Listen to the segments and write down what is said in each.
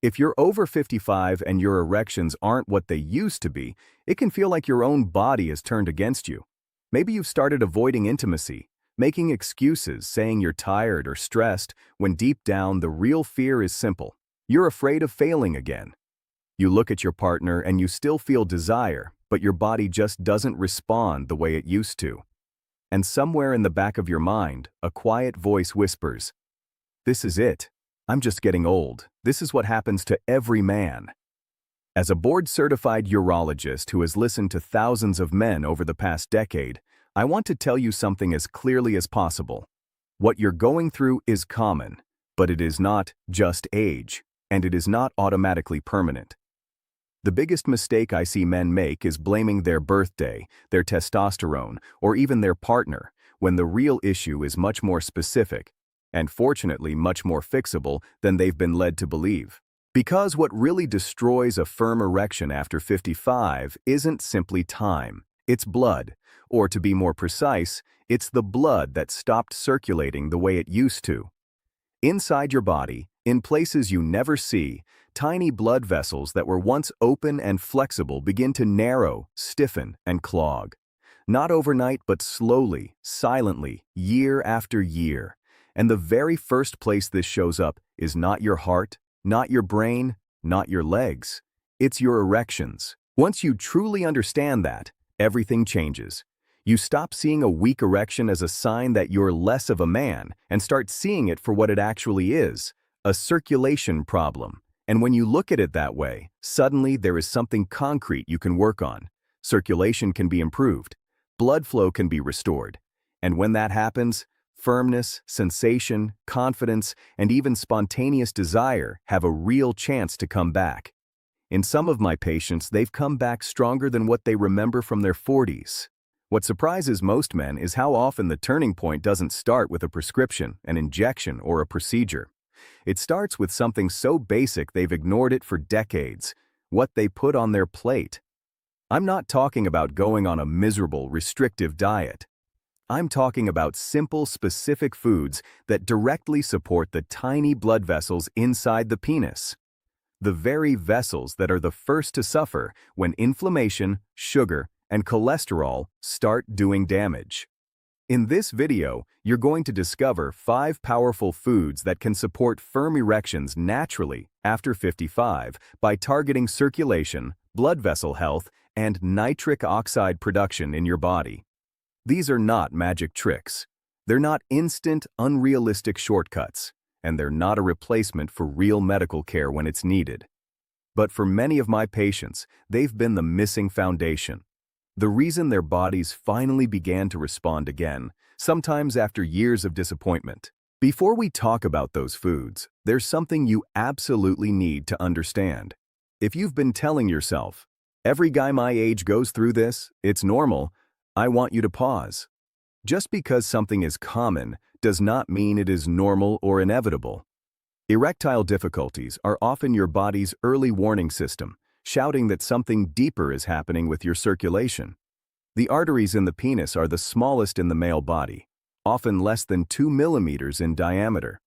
If you're over 55 and your erections aren't what they used to be, it can feel like your own body has turned against you. Maybe you've started avoiding intimacy, making excuses, saying you're tired or stressed, when deep down the real fear is simple. You're afraid of failing again. You look at your partner and you still feel desire, but your body just doesn't respond the way it used to. And somewhere in the back of your mind, a quiet voice whispers, "This is it. I'm just getting old. This is what happens to every man." As a board-certified urologist who has listened to thousands of men over the past decade, I want to tell you something as clearly as possible. What you're going through is common, but it is not just age, and it is not automatically permanent. The biggest mistake I see men make is blaming their birthday, their testosterone, or even their partner, when the real issue is much more specific, and fortunately much more fixable than they've been led to believe. Because what really destroys a firm erection after 55 isn't simply time, it's blood, or to be more precise, it's the blood that stopped circulating the way it used to. Inside your body, in places you never see, tiny blood vessels that were once open and flexible begin to narrow, stiffen, and clog. Not overnight, but slowly, silently, year after year. And the very first place this shows up is not your heart, not your brain, not your legs. It's your erections. Once you truly understand that, everything changes. You stop seeing a weak erection as a sign that you're less of a man and start seeing it for what it actually is, a circulation problem. And when you look at it that way, suddenly there is something concrete you can work on. Circulation can be improved. Blood flow can be restored. And when that happens, firmness, sensation, confidence, and even spontaneous desire have a real chance to come back. In some of my patients, they've come back stronger than what they remember from their 40s. What surprises most men is how often the turning point doesn't start with a prescription, an injection, or a procedure. It starts with something so basic they've ignored it for decades: what they put on their plate. I'm not talking about going on a miserable, restrictive diet. I'm talking about simple, specific foods that directly support the tiny blood vessels inside the penis. The very vessels that are the first to suffer when inflammation, sugar, and cholesterol start doing damage. In this video, you're going to discover 5 powerful foods that can support firm erections naturally after 55 by targeting circulation, blood vessel health, and nitric oxide production in your body. These are not magic tricks. They're not instant, unrealistic shortcuts, and they're not a replacement for real medical care when it's needed. But for many of my patients, they've been the missing foundation. The reason their bodies finally began to respond again, sometimes after years of disappointment. Before we talk about those foods, there's something you absolutely need to understand. If you've been telling yourself, "Every guy my age goes through this, it's normal," I want you to pause. Just because something is common does not mean it is normal or inevitable. Erectile difficulties are often your body's early warning system, shouting that something deeper is happening with your circulation. The arteries in the penis are the smallest in the male body, often less than 2 millimeters in diameter.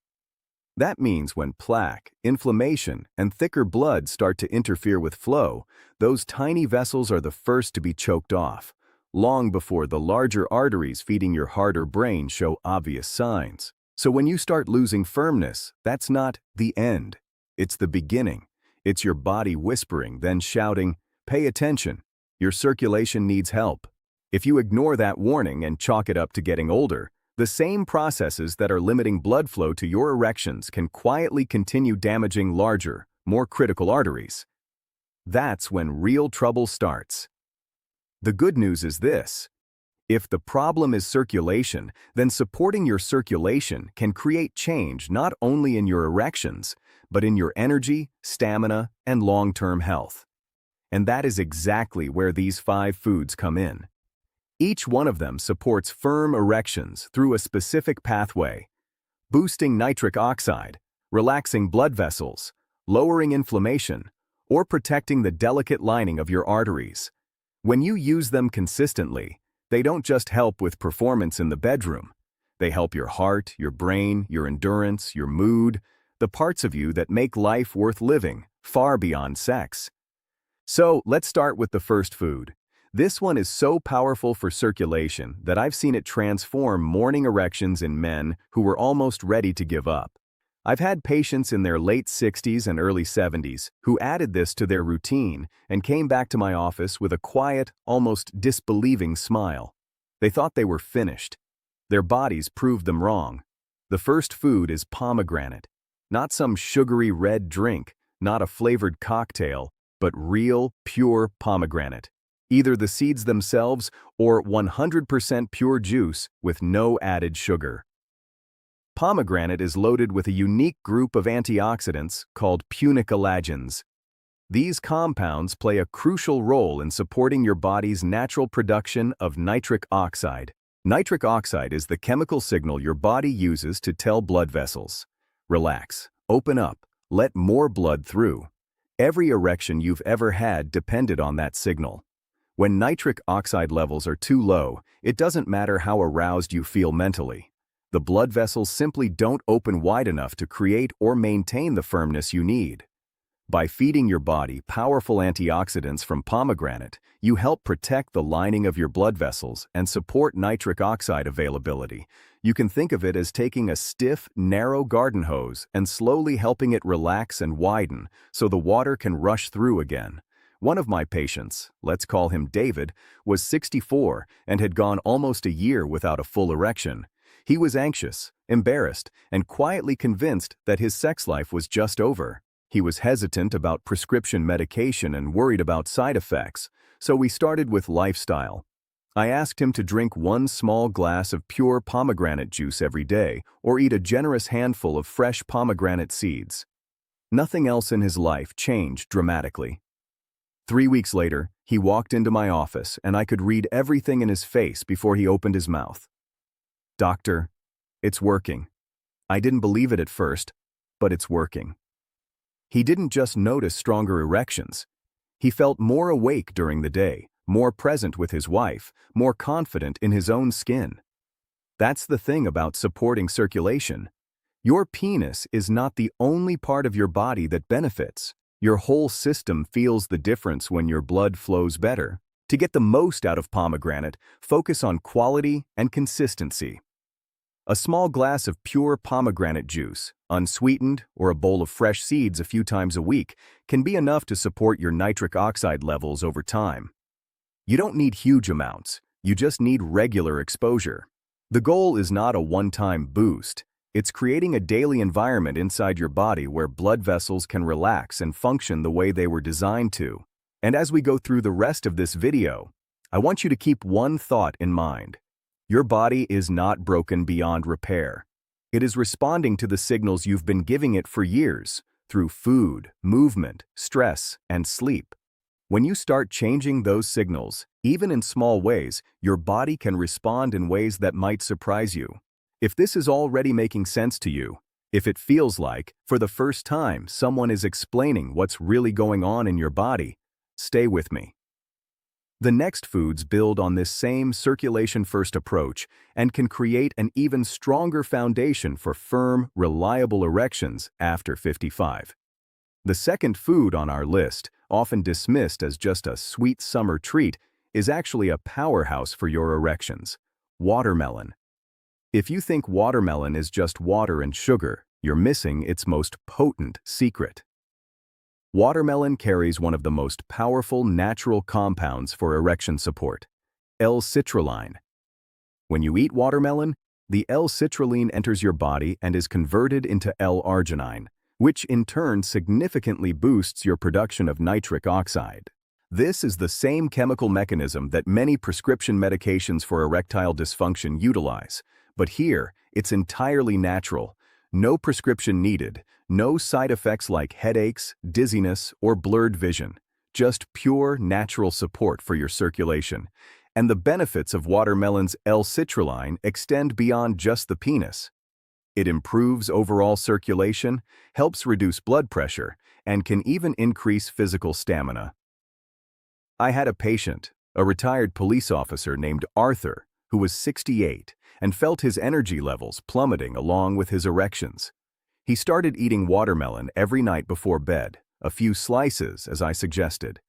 That means when plaque, inflammation, and thicker blood start to interfere with flow, those tiny vessels are the first to be choked off, long before the larger arteries feeding your heart or brain show obvious signs. So when you start losing firmness, that's not the end. It's the beginning. It's your body whispering, then shouting, "Pay attention. Your circulation needs help." If you ignore that warning and chalk it up to getting older, the same processes that are limiting blood flow to your erections can quietly continue damaging larger, more critical arteries. That's when real trouble starts. The good news is this: if the problem is circulation, then supporting your circulation can create change not only in your erections, but in your energy, stamina, and long-term health. And that is exactly where these 5 foods come in. Each one of them supports firm erections through a specific pathway: boosting nitric oxide, relaxing blood vessels, lowering inflammation, or protecting the delicate lining of your arteries. When you use them consistently, they don't just help with performance in the bedroom. They help your heart, your brain, your endurance, your mood, the parts of you that make life worth living, far beyond sex. So, let's start with the first food. This one is so powerful for circulation that I've seen it transform morning erections in men who were almost ready to give up. I've had patients in their late 60s and early 70s who added this to their routine and came back to my office with a quiet, almost disbelieving smile. They thought they were finished. Their bodies proved them wrong. The first food is pomegranate. Not some sugary red drink, not a flavored cocktail, but real, pure pomegranate. Either the seeds themselves or 100% pure juice with no added sugar. Pomegranate is loaded with a unique group of antioxidants called punicalagins. These compounds play a crucial role in supporting your body's natural production of nitric oxide. Nitric oxide is the chemical signal your body uses to tell blood vessels, relax, open up, let more blood through. Every erection you've ever had depended on that signal. When nitric oxide levels are too low, it doesn't matter how aroused you feel mentally. The blood vessels simply don't open wide enough to create or maintain the firmness you need. By feeding your body powerful antioxidants from pomegranate, you help protect the lining of your blood vessels and support nitric oxide availability. You can think of it as taking a stiff, narrow garden hose and slowly helping it relax and widen so the water can rush through again. One of my patients, let's call him David, was 64 and had gone almost a year without a full erection. He was anxious, embarrassed, and quietly convinced that his sex life was just over. He was hesitant about prescription medication and worried about side effects, so we started with lifestyle. I asked him to drink one small glass of pure pomegranate juice every day or eat a generous handful of fresh pomegranate seeds. Nothing else in his life changed dramatically. 3 weeks later, he walked into my office and I could read everything in his face before he opened his mouth. "Doctor, it's working. I didn't believe it at first, but it's working." He didn't just notice stronger erections. He felt more awake during the day, more present with his wife, more confident in his own skin. That's the thing about supporting circulation. Your penis is not the only part of your body that benefits. Your whole system feels the difference when your blood flows better. To get the most out of pomegranate, focus on quality and consistency. A small glass of pure pomegranate juice, unsweetened, or a bowl of fresh seeds a few times a week can be enough to support your nitric oxide levels over time. You don't need huge amounts, you just need regular exposure. The goal is not a one-time boost. It's creating a daily environment inside your body where blood vessels can relax and function the way they were designed to. And as we go through the rest of this video, I want you to keep one thought in mind. Your body is not broken beyond repair. It is responding to the signals you've been giving it for years, through food, movement, stress, and sleep. When you start changing those signals, even in small ways, your body can respond in ways that might surprise you. If this is already making sense to you, if it feels like, for the first time, someone is explaining what's really going on in your body, stay with me. The next foods build on this same circulation-first approach and can create an even stronger foundation for firm, reliable erections after 55. The second food on our list, often dismissed as just a sweet summer treat, is actually a powerhouse for your erections: watermelon. If you think watermelon is just water and sugar, you're missing its most potent secret. Watermelon carries one of the most powerful natural compounds for erection support, L-citrulline. When you eat watermelon, the L-citrulline enters your body and is converted into L-arginine, which in turn significantly boosts your production of nitric oxide. This is the same chemical mechanism that many prescription medications for erectile dysfunction utilize, but here it's entirely natural. No prescription needed, no side effects like headaches, dizziness, or blurred vision. Just pure, natural support for your circulation. And the benefits of watermelon's L-citrulline extend beyond just the penis. It improves overall circulation, helps reduce blood pressure, and can even increase physical stamina. I had a patient, a retired police officer named Arthur, who was 68 and felt his energy levels plummeting along with his erections. He started eating watermelon every night before bed, a few slices, as I suggested.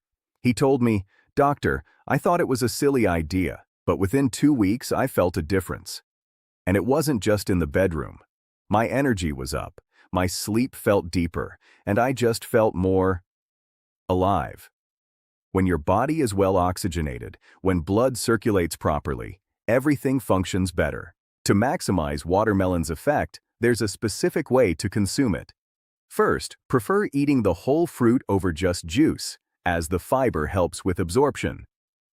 He told me, "Doctor, I thought it was a silly idea, but within 2 weeks I felt a difference." And it wasn't just in the bedroom. My energy was up, my sleep felt deeper, and I just felt more alive. When your body is well oxygenated, when blood circulates properly, everything functions better. To maximize watermelon's effect, there's a specific way to consume it. First, prefer eating the whole fruit over just juice, as the fiber helps with absorption.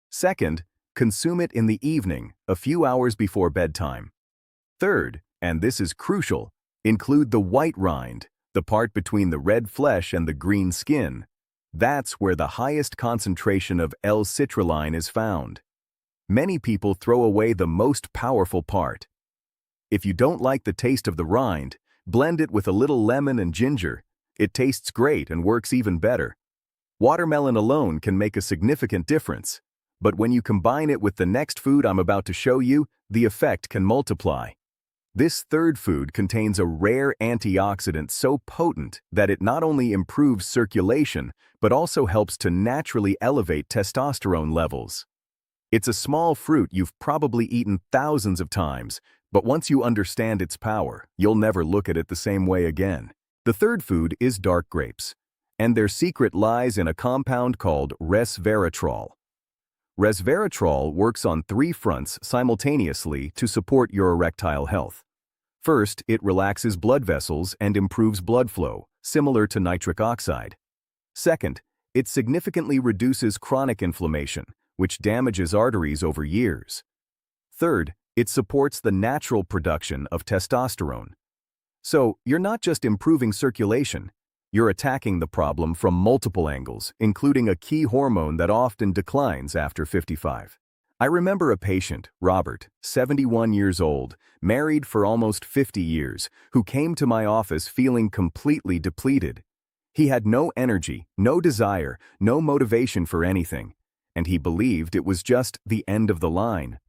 Second, consume it in the evening, a few hours before bedtime. Third, and this is crucial, include the white rind, the part between the red flesh and the green skin. That's where the highest concentration of L-citrulline is found. Many people throw away the most powerful part. If you don't like the taste of the rind, blend it with a little lemon and ginger. It tastes great and works even better. Watermelon alone can make a significant difference, but when you combine it with the next food I'm about to show you, the effect can multiply. This third food contains a rare antioxidant so potent that it not only improves circulation, but also helps to naturally elevate testosterone levels. It's a small fruit you've probably eaten thousands of times, but once you understand its power, you'll never look at it the same way again. The third food is dark grapes, and their secret lies in a compound called resveratrol. Resveratrol works on 3 fronts simultaneously to support your erectile health. First, it relaxes blood vessels and improves blood flow, similar to nitric oxide. Second, it significantly reduces chronic inflammation, which damages arteries over years. Third, it supports the natural production of testosterone. So, you're not just improving circulation, you're attacking the problem from multiple angles, including a key hormone that often declines after 55. I remember a patient, Robert, 71 years old, married for almost 50 years, who came to my office feeling completely depleted. He had no energy, no desire, no motivation for anything, and he believed it was just the end of the line.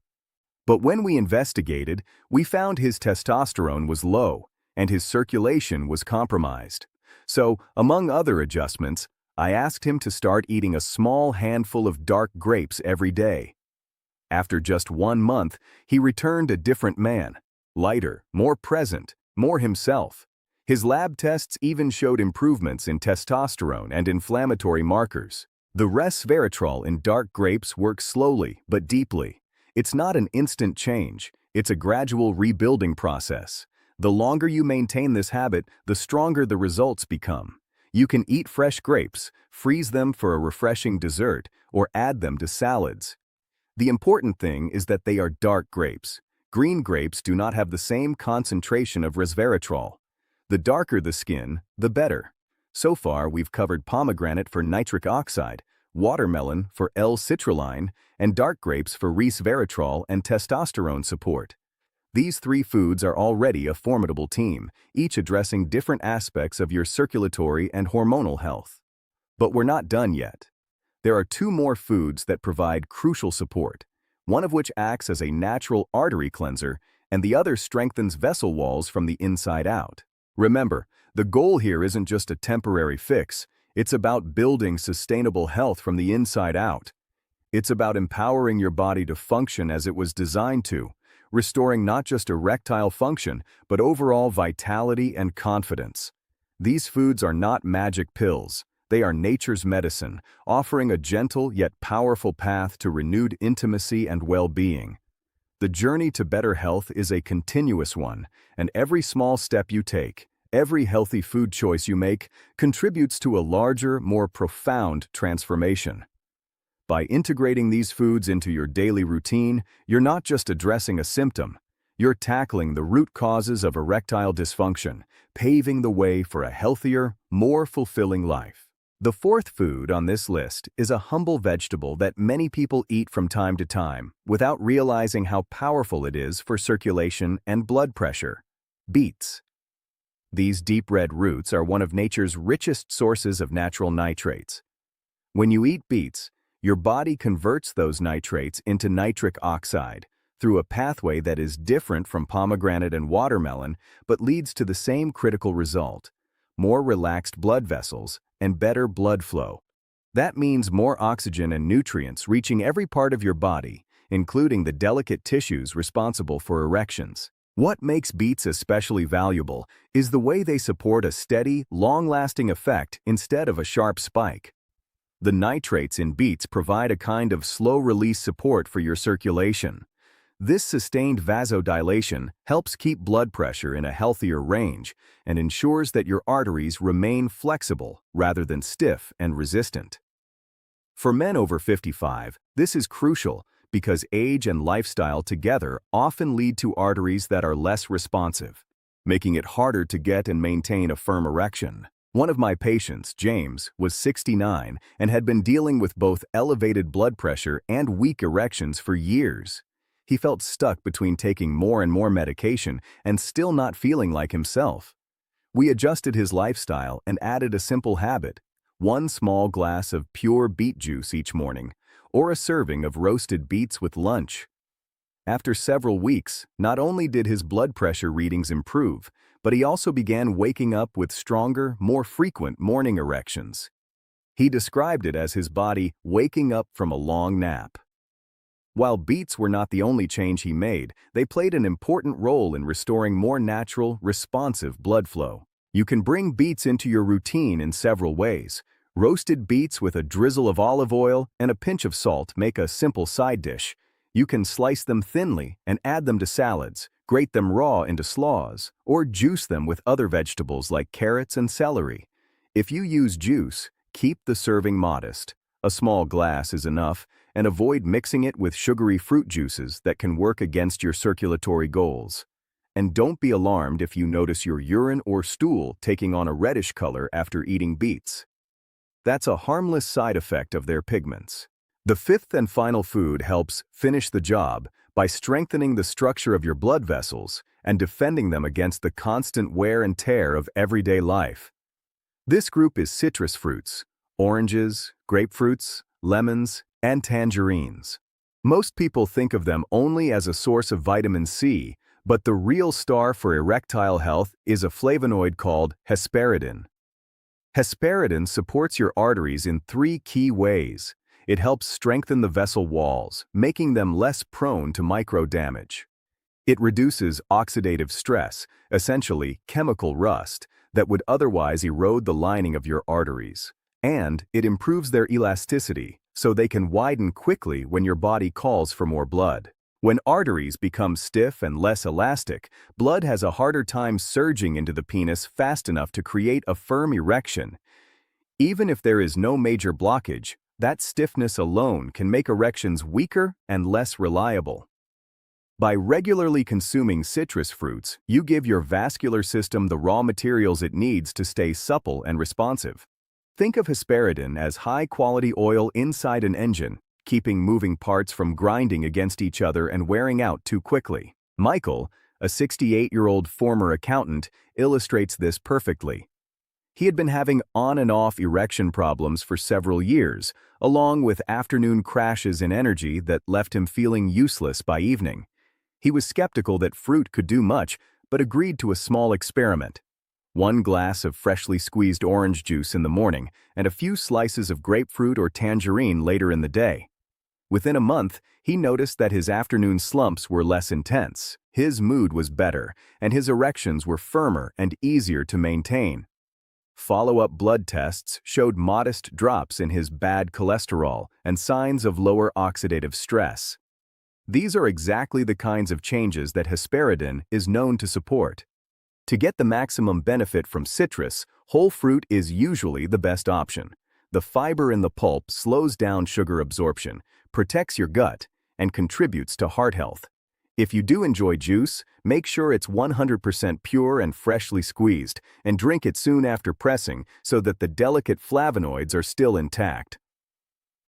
But when we investigated, we found his testosterone was low, and his circulation was compromised. So, among other adjustments, I asked him to start eating a small handful of dark grapes every day. After just 1 month, he returned a different man, lighter, more present, more himself. His lab tests even showed improvements in testosterone and inflammatory markers. The resveratrol in dark grapes works slowly but deeply. It's not an instant change, it's a gradual rebuilding process. The longer you maintain this habit, the stronger the results become. You can eat fresh grapes, freeze them for a refreshing dessert, or add them to salads. The important thing is that they are dark grapes. Green grapes do not have the same concentration of resveratrol. The darker the skin, the better. So far, we've covered pomegranate for nitric oxide, watermelon for L-citrulline, and dark grapes for resveratrol and testosterone support. These 3 foods are already a formidable team, each addressing different aspects of your circulatory and hormonal health. But we're not done yet. There are 2 more foods that provide crucial support, one of which acts as a natural artery cleanser, and the other strengthens vessel walls from the inside out. Remember, the goal here isn't just a temporary fix, it's about building sustainable health from the inside out. It's about empowering your body to function as it was designed to, restoring not just erectile function, but overall vitality and confidence. These foods are not magic pills. They are nature's medicine, offering a gentle yet powerful path to renewed intimacy and well-being. The journey to better health is a continuous one, and every small step you take, every healthy food choice you make, contributes to a larger, more profound transformation. By integrating these foods into your daily routine, you're not just addressing a symptom, you're tackling the root causes of erectile dysfunction, paving the way for a healthier, more fulfilling life. The 4th food on this list is a humble vegetable that many people eat from time to time without realizing how powerful it is for circulation and blood pressure. Beets. These deep red roots are one of nature's richest sources of natural nitrates. When you eat beets, your body converts those nitrates into nitric oxide, through a pathway that is different from pomegranate and watermelon, but leads to the same critical result: more relaxed blood vessels and better blood flow. That means more oxygen and nutrients reaching every part of your body, including the delicate tissues responsible for erections. What makes beets especially valuable is the way they support a steady, long-lasting effect instead of a sharp spike. The nitrates in beets provide a kind of slow-release support for your circulation. This sustained vasodilation helps keep blood pressure in a healthier range and ensures that your arteries remain flexible rather than stiff and resistant. For men over 55, this is crucial because age and lifestyle together often lead to arteries that are less responsive, making it harder to get and maintain a firm erection. One of my patients, James, was 69 and had been dealing with both elevated blood pressure and weak erections for years. He felt stuck between taking more and more medication and still not feeling like himself. We adjusted his lifestyle and added a simple habit: one small glass of pure beet juice each morning, or a serving of roasted beets with lunch. After several weeks, not only did his blood pressure readings improve, but he also began waking up with stronger, more frequent morning erections. He described it as his body waking up from a long nap. While beets were not the only change he made, they played an important role in restoring more natural, responsive blood flow. You can bring beets into your routine in several ways. Roasted beets with a drizzle of olive oil and a pinch of salt make a simple side dish. You can slice them thinly and add them to salads, grate them raw into slaws, or juice them with other vegetables like carrots and celery. If you use juice, keep the serving modest. A small glass is enough, and avoid mixing it with sugary fruit juices that can work against your circulatory goals. And don't be alarmed if you notice your urine or stool taking on a reddish color after eating beets. That's a harmless side effect of their pigments. The fifth and final food helps finish the job by strengthening the structure of your blood vessels and defending them against the constant wear and tear of everyday life. This group is citrus fruits: oranges, grapefruits, lemons, and tangerines. Most people think of them only as a source of vitamin C, but the real star for erectile health is a flavonoid called hesperidin. Hesperidin supports your arteries in 3 key ways. It helps strengthen the vessel walls, making them less prone to micro-damage. It reduces oxidative stress, essentially chemical rust, that would otherwise erode the lining of your arteries. And it improves their elasticity, so they can widen quickly when your body calls for more blood. When arteries become stiff and less elastic, blood has a harder time surging into the penis fast enough to create a firm erection. Even if there is no major blockage, that stiffness alone can make erections weaker and less reliable. By regularly consuming citrus fruits, you give your vascular system the raw materials it needs to stay supple and responsive. Think of hesperidin as high-quality oil inside an engine, keeping moving parts from grinding against each other and wearing out too quickly. Michael, a 68-year-old former accountant, illustrates this perfectly. He had been having on and off erection problems for several years, along with afternoon crashes in energy that left him feeling useless by evening. He was skeptical that fruit could do much, but agreed to a small experiment: 1 glass of freshly squeezed orange juice in the morning and a few slices of grapefruit or tangerine later in the day. Within a month, he noticed that his afternoon slumps were less intense, his mood was better, and his erections were firmer and easier to maintain. Follow-up blood tests showed modest drops in his bad cholesterol and signs of lower oxidative stress. These are exactly the kinds of changes that hesperidin is known to support. To get the maximum benefit from citrus, whole fruit is usually the best option. The fiber in the pulp slows down sugar absorption, protects your gut, and contributes to heart health. If you do enjoy juice, make sure it's 100% pure and freshly squeezed, and drink it soon after pressing so that the delicate flavonoids are still intact.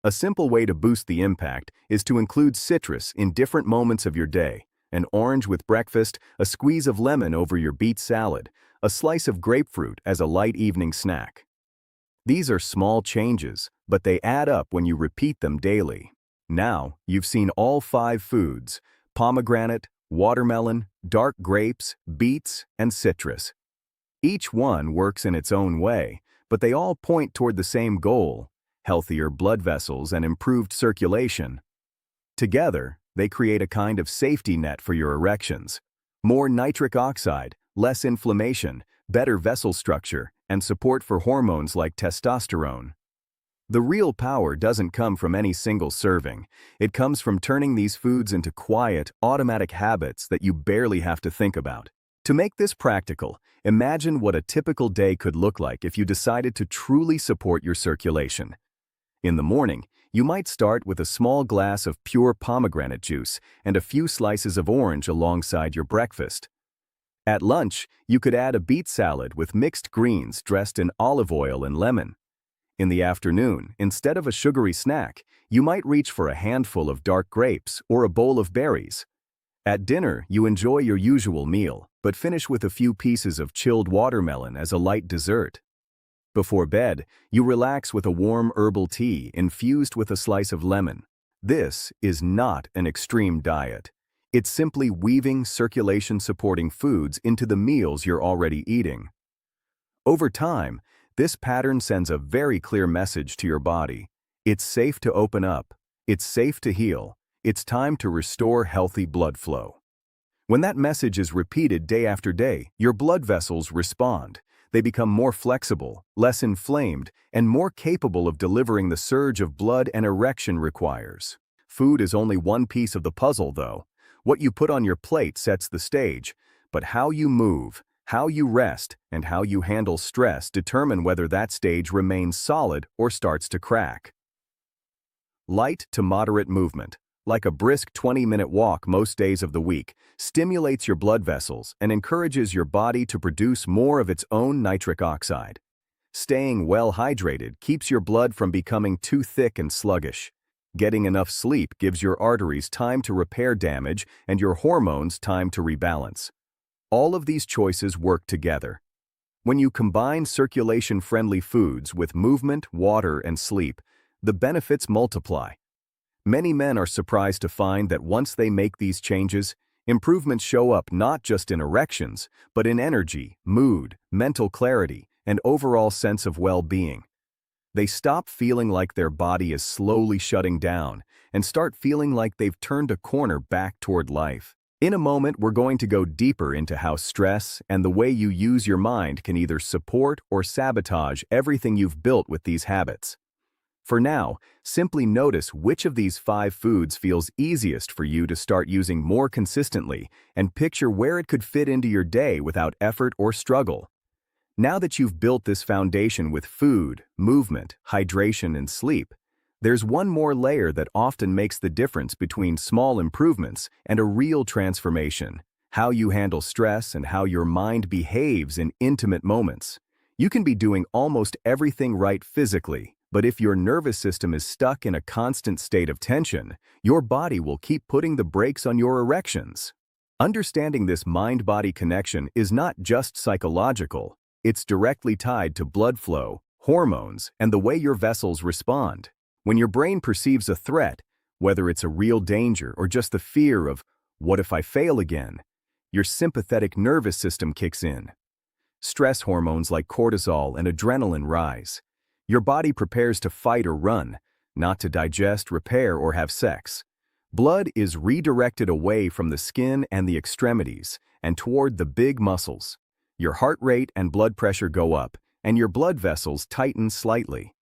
A simple way to boost the impact is to include citrus in different moments of your day: an orange with breakfast, a squeeze of lemon over your beet salad, a slice of grapefruit as a light evening snack. These are small changes, but they add up when you repeat them daily. Now, you've seen all 5 foods. pomegranate, watermelon, dark grapes, beets, and citrus. Each one works in its own way, but they all point toward the same goal: healthier blood vessels and improved circulation. Together, they create a kind of safety net for your erections. More nitric oxide, less inflammation, better vessel structure, and support for hormones like testosterone. The real power doesn't come from any single serving. It comes from turning these foods into quiet, automatic habits that you barely have to think about. To make this practical, imagine what a typical day could look like if you decided to truly support your circulation. In the morning, you might start with a small glass of pure pomegranate juice and a few slices of orange alongside your breakfast. At lunch, you could add a beet salad with mixed greens dressed in olive oil and lemon. In the afternoon, instead of a sugary snack, you might reach for a handful of dark grapes or a bowl of berries. At dinner, you enjoy your usual meal, but finish with a few pieces of chilled watermelon as a light dessert. Before bed, you relax with a warm herbal tea infused with a slice of lemon. This is not an extreme diet. It's simply weaving circulation-supporting foods into the meals you're already eating. Over time, this pattern sends a very clear message to your body. It's safe to open up. It's safe to heal. It's time to restore healthy blood flow. When that message is repeated day after day, your blood vessels respond. They become more flexible, less inflamed, and more capable of delivering the surge of blood an erection requires. Food is only one piece of the puzzle, though. What you put on your plate sets the stage, but how you move, how you rest, and how you handle stress determine whether that stage remains solid or starts to crack. Light to moderate movement, like a brisk 20-minute walk most days of the week, stimulates your blood vessels and encourages your body to produce more of its own nitric oxide. Staying well hydrated keeps your blood from becoming too thick and sluggish. Getting enough sleep gives your arteries time to repair damage and your hormones time to rebalance. All of these choices work together. When you combine circulation-friendly foods with movement, water, and sleep, the benefits multiply. Many men are surprised to find that once they make these changes, improvements show up not just in erections, but in energy, mood, mental clarity, and overall sense of well-being. They stop feeling like their body is slowly shutting down and start feeling like they've turned a corner back toward life. In a moment, we're going to go deeper into how stress and the way you use your mind can either support or sabotage everything you've built with these habits. For now, simply notice which of these 5 foods feels easiest for you to start using more consistently and picture where it could fit into your day without effort or struggle. Now that you've built this foundation with food, movement, hydration, and sleep, there's one more layer that often makes the difference between small improvements and a real transformation: how you handle stress and how your mind behaves in intimate moments. You can be doing almost everything right physically, but if your nervous system is stuck in a constant state of tension, your body will keep putting the brakes on your erections. Understanding this mind-body connection is not just psychological. It's directly tied to blood flow, hormones, and the way your vessels respond. When your brain perceives a threat, whether it's a real danger or just the fear of, "What if I fail again?" your sympathetic nervous system kicks in. Stress hormones like cortisol and adrenaline rise. Your body prepares to fight or run, not to digest, repair, or have sex. Blood is redirected away from the skin and the extremities and toward the big muscles. Your heart rate and blood pressure go up, and your blood vessels tighten slightly.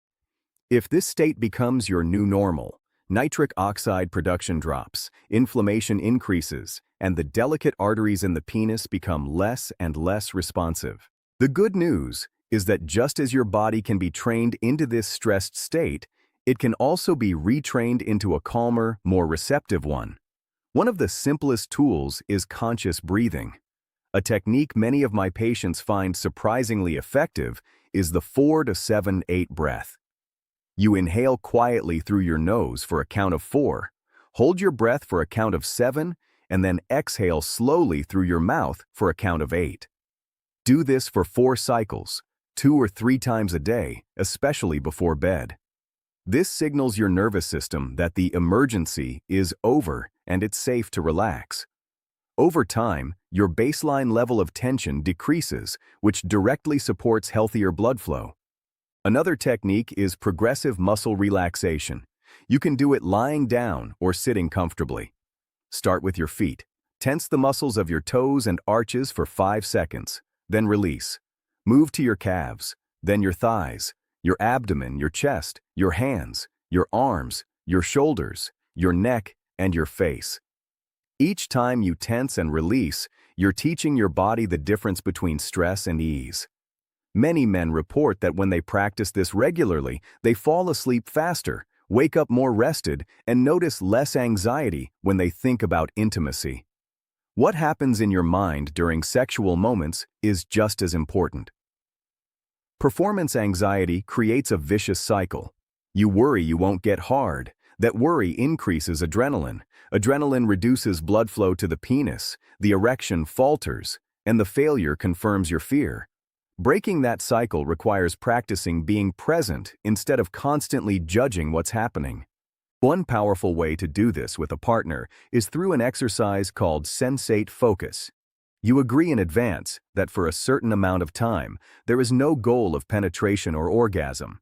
If this state becomes your new normal, nitric oxide production drops, inflammation increases, and the delicate arteries in the penis become less and less responsive. The good news is that just as your body can be trained into this stressed state, it can also be retrained into a calmer, more receptive one. One of the simplest tools is conscious breathing. A technique many of my patients find surprisingly effective is the 4 to 7 8 breath. You inhale quietly through your nose for a count of 4, hold your breath for a count of 7, and then exhale slowly through your mouth for a count of 8. Do this for 4 cycles, 2 or 3 times a day, especially before bed. This signals your nervous system that the emergency is over and it's safe to relax. Over time, your baseline level of tension decreases, which directly supports healthier blood flow. Another technique is progressive muscle relaxation. You can do it lying down or sitting comfortably. Start with your feet. Tense the muscles of your toes and arches for 5 seconds, then release. Move to your calves, then your thighs, your abdomen, your chest, your hands, your arms, your shoulders, your neck, and your face. Each time you tense and release, you're teaching your body the difference between stress and ease. Many men report that when they practice this regularly, they fall asleep faster, wake up more rested, and notice less anxiety when they think about intimacy. What happens in your mind during sexual moments is just as important. Performance anxiety creates a vicious cycle. You worry you won't get hard. That worry increases adrenaline. Adrenaline reduces blood flow to the penis, the erection falters, and the failure confirms your fear. Breaking that cycle requires practicing being present instead of constantly judging what's happening. One powerful way to do this with a partner is through an exercise called sensate focus. You agree in advance that for a certain amount of time, there is no goal of penetration or orgasm.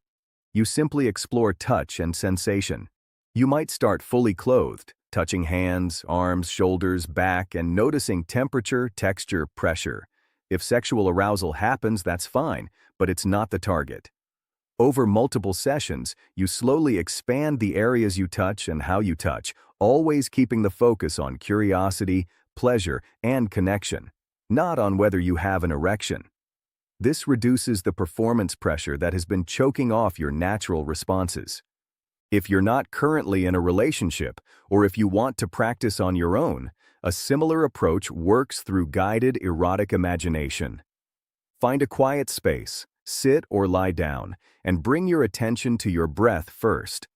You simply explore touch and sensation. You might start fully clothed, touching hands, arms, shoulders, back, and noticing temperature, texture, pressure. If sexual arousal happens, that's fine, but it's not the target. Over multiple sessions, you slowly expand the areas you touch and how you touch, always keeping the focus on curiosity, pleasure, and connection, not on whether you have an erection. This reduces the performance pressure that has been choking off your natural responses. If you're not currently in a relationship, or if you want to practice on your own, a similar approach works through guided erotic imagination. Find a quiet space, sit or lie down, and bring your attention to your breath first.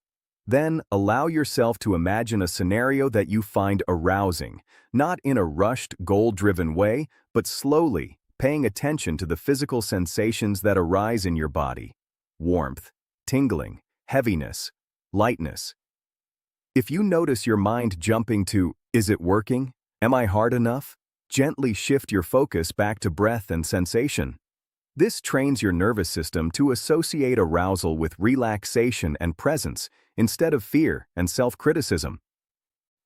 Then allow yourself to imagine a scenario that you find arousing, not in a rushed, goal-driven way, but slowly, paying attention to the physical sensations that arise in your body: warmth, tingling, heaviness, lightness. If you notice your mind jumping to, "Is it working? Am I hard enough?" gently shift your focus back to breath and sensation. This trains your nervous system to associate arousal with relaxation and presence instead of fear and self-criticism.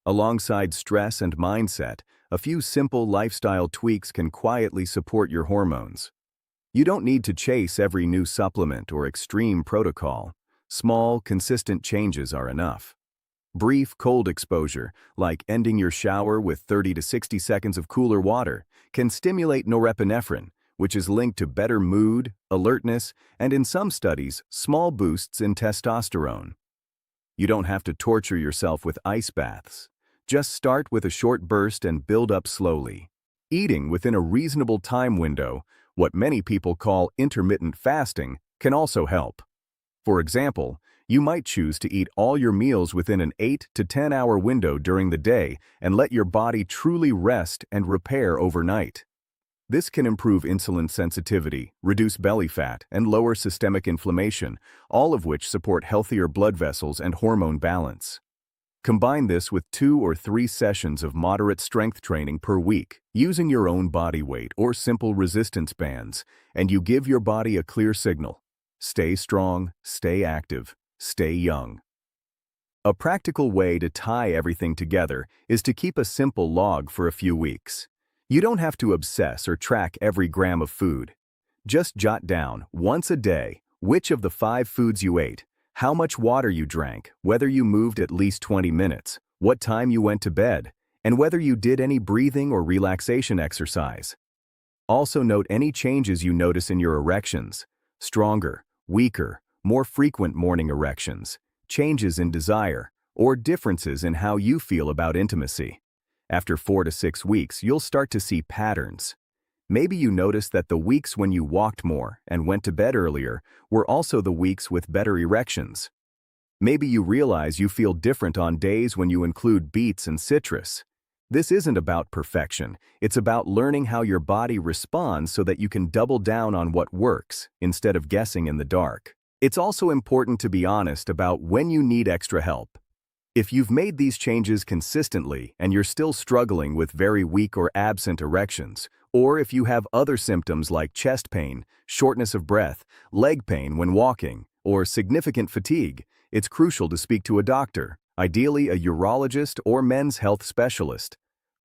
Alongside stress and mindset, a few simple lifestyle tweaks can quietly support your hormones. You don't need to chase every new supplement or extreme protocol. Small, consistent changes are enough. Brief cold exposure, like ending your shower with 30 to 60 seconds of cooler water, can stimulate norepinephrine, which is linked to better mood, alertness, and in some studies, small boosts in testosterone. You don't have to torture yourself with ice baths. Just start with a short burst and build up slowly. Eating within a reasonable time window, what many people call intermittent fasting, can also help. For example, you might choose to eat all your meals within an 8 to 10 hour window during the day and let your body truly rest and repair overnight. This can improve insulin sensitivity, reduce belly fat, and lower systemic inflammation, all of which support healthier blood vessels and hormone balance. Combine this with 2 or 3 sessions of moderate strength training per week, using your own body weight or simple resistance bands, and you give your body a clear signal: stay strong, stay active, stay young. A practical way to tie everything together is to keep a simple log for a few weeks. You don't have to obsess or track every gram of food. Just jot down, once a day, which of the 5 foods you ate, how much water you drank, whether you moved at least 20 minutes, what time you went to bed, and whether you did any breathing or relaxation exercise. Also note any changes you notice in your erections: stronger, weaker, more frequent morning erections, changes in desire, or differences in how you feel about intimacy. After 4 to 6 weeks, you'll start to see patterns. Maybe you noticed that the weeks when you walked more and went to bed earlier were also the weeks with better erections. Maybe you realize you feel different on days when you include beets and citrus. This isn't about perfection. It's about learning how your body responds so that you can double down on what works instead of guessing in the dark. It's also important to be honest about when you need extra help. If you've made these changes consistently and you're still struggling with very weak or absent erections, or if you have other symptoms like chest pain, shortness of breath, leg pain when walking, or significant fatigue, it's crucial to speak to a doctor, ideally a urologist or men's health specialist.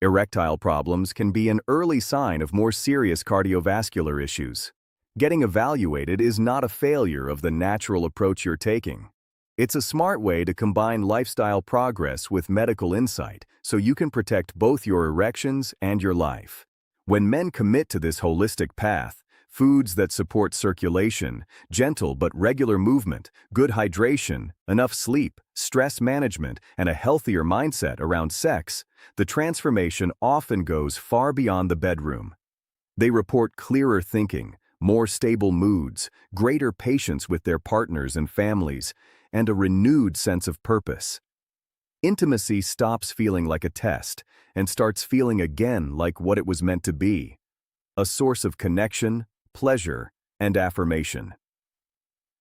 Erectile problems can be an early sign of more serious cardiovascular issues. Getting evaluated is not a failure of the natural approach you're taking. It's a smart way to combine lifestyle progress with medical insight so you can protect both your erections and your life. When men commit to this holistic path, foods that support circulation, gentle but regular movement, good hydration, enough sleep, stress management, and a healthier mindset around sex, the transformation often goes far beyond the bedroom. They report clearer thinking, more stable moods, greater patience with their partners and families, and a renewed sense of purpose. Intimacy stops feeling like a test and starts feeling again like what it was meant to be, a source of connection, pleasure, and affirmation.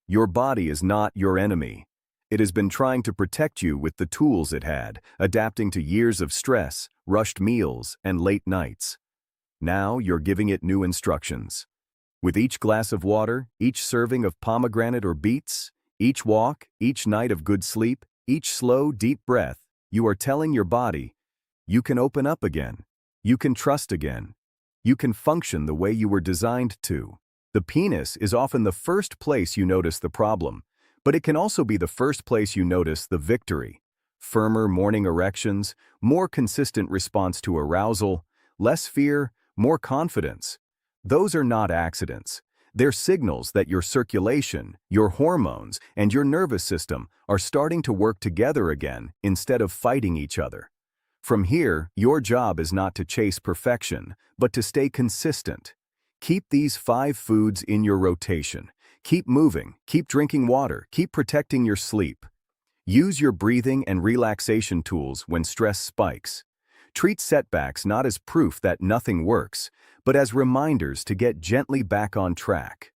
Your body is not your enemy. It has been trying to protect you with the tools it had, adapting to years of stress, rushed meals, and late nights. Now you're giving it new instructions. With each glass of water, each serving of pomegranate or beets, each walk, each night of good sleep, each slow, deep breath, you are telling your body, you can open up again. You can trust again. You can function the way you were designed to. The penis is often the first place you notice the problem, but it can also be the first place you notice the victory. Firmer morning erections, more consistent response to arousal, less fear, more confidence. Those are not accidents. They're signals that your circulation, your hormones, and your nervous system are starting to work together again instead of fighting each other. From here, your job is not to chase perfection, but to stay consistent. Keep these 5 foods in your rotation. Keep moving, keep drinking water, keep protecting your sleep. Use your breathing and relaxation tools when stress spikes. Treat setbacks not as proof that nothing works, but as reminders to get gently back on track.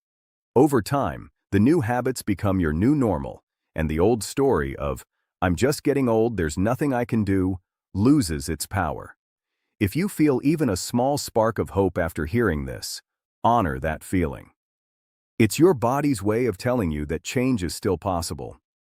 Over time, the new habits become your new normal, and the old story of, "I'm just getting old, there's nothing I can do," loses its power. If you feel even a small spark of hope after hearing this, honor that feeling. It's your body's way of telling you that change is still possible.